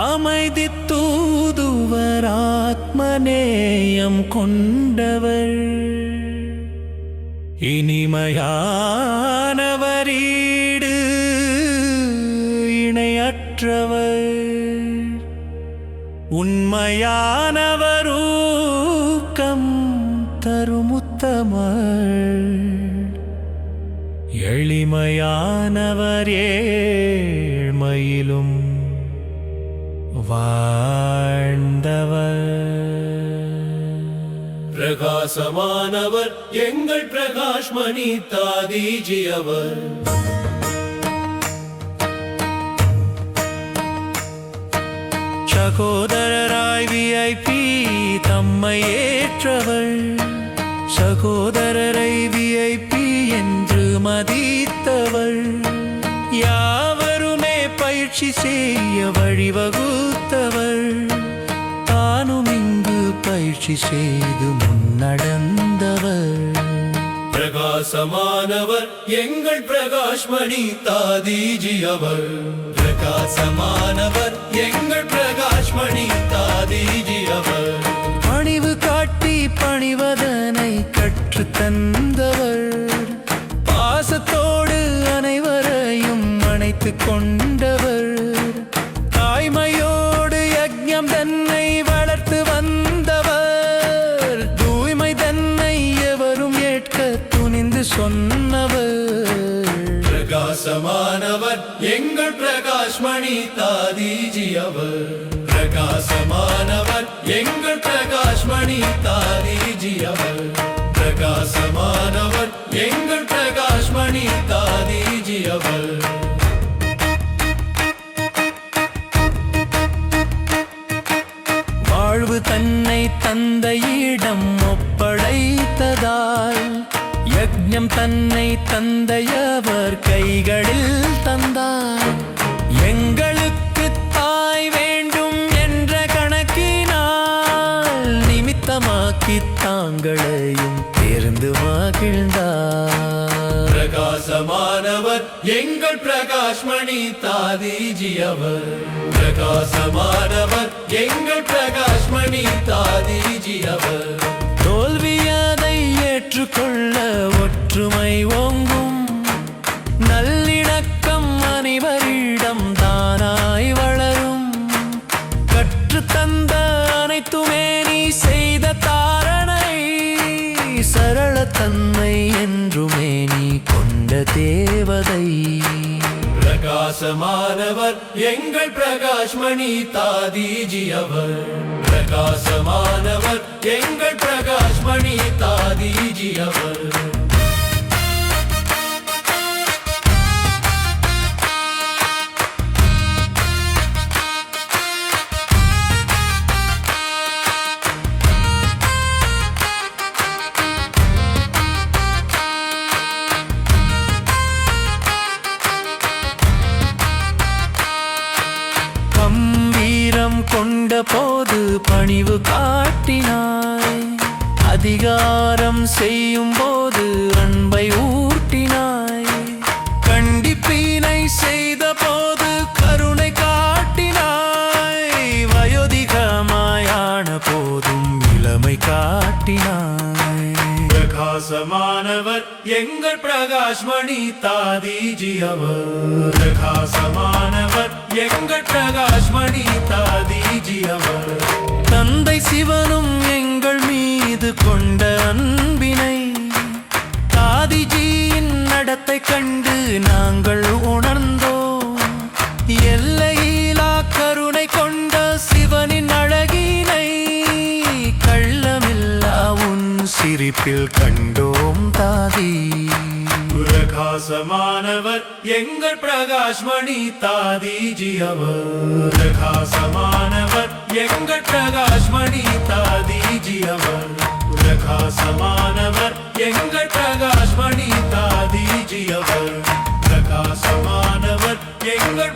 அமைதி தூதுவர் ஆத்மநேயம் கொண்டவர் இனிமையானவர் ஈடு இணையற்றவர் உண்மையானவர் ஊக்கம் தருமுத்தமர் எளிமையானவர் ஏழ்மையிலும் வாழ்ந்தவர் பிரகாசமானவர் எங்கள் பிரகாஷ்மணி தாதீஜி அவர் சகோதரராய் விஐபி தம்மை ஏற்றவர் சகோதரரை விஐபி என்று மதித்தவர் யாவருமே பயிற்சி செய்ய வழிவகுத்தவர் தானும் இங்கு பயிற்சி செய்து முன்னடந்தவர் பிரகாசமானவர் எங்கள் பிரகாஷ்மணி தாதீஜி அவர் பிரகாசமானவர் எங்கள் பிரகாஷ்மணி தாதீஜி அவர் பணிவு காட்டி பணிவதனை கற்று தந்தவர் பாசத்தோடு அனைவரையும் அணைத்து கொண்டவர் தாய்மையோடு யஜ்ஞம் தன்னை வளர்த்து வந்தவர் தூய்மை தன்னை எவரும் ஏற்க துணிந்து சொன்னவர் பிரகாசமானவர் எங்கள் பிரகாஷ்மணி தாதீஜி அவர் பிரகாசமானவர் எங்கள் பிரகாஷ்மணி தாதீஜி அவர் பிரகாசமானவர் எங்கள் பிரகாஷ்மணி தாதீஜி அவர் வாழ்வு தன்னை தந்தையிடம் ஒப்படைத்ததால் யஜ்ஞம் தன்னை தந்தையவர் கைகளில் தந்தார் எங்களுக்கு தாய் வேண்டும் என்ற கணக்கினால் நிமித்தமாக்கி தாங்களையும் தேர்ந்து மகிழ்ந்தார் பிரகாசமானவர் எங்கள் பிரகாஷ்மணி தாதீஜி அவர் பிரகாசமானவர் எங்கள் பிரகாஷ்மணி தாதீஜி அவர் தோல்வியதை ஏற்றுக்கொள்ள ஒற்றுமை ஓங்கும் நல்லிணக்கம் அனைவரிடம் தானாய் வளரும் கற்று தந்த அனைத்துமே நீ செய்த தாரணை சரளத்தன்மை என்றுமே நீ கொண்ட தேவதை பிரகாசமானவர் எங்கள் பிரகாஷ்மணி தாதீஜி அவர் பிரகாசமானவர் எங்கள் பிரகாஷ்மணி தாதீஜி அவர் கொண்ட போது பணிவு காட்டினாய் அதிகாரம் செய்யும் போது அன்பை ஊட்டினாய் கண்டிப்பினை செய்த போது கருணை காட்டினாய் வயோதிகமாயான போதும் இளமை காட்டினாய் பிரகாசமானவர் எங்கள் பிரகாஷ்மணி தாதீஜி அவர் பிரகாசமானவர் எங்கள் பிரகாஷ்மணி தாதீஜி அவர் தந்தை சிவனும் எங்கள் மீது கொண்ட அன்பினை தாதிஜியின் நடத்தை கண்டு நாங்கள் உணர்ந்தோம் எல்லையிலா கருணை கொண்ட சிவனின் அழகினை கள்ளமில்லா உன் சிரிப்பில் கண்டோம் தாதி பிரகாசமானவர் எங்கள் பிரகாஷ்மணி தாதீஜி அவர் பிரகாசமானவர் எங்கள் பிரகாஷ்மணி தாதீஜி அவர் பிரகாசமானவர் எங்கள் பிரகாஷ்மணி தாதீஜி அவர் பிரகாசமானவர் எங்கள்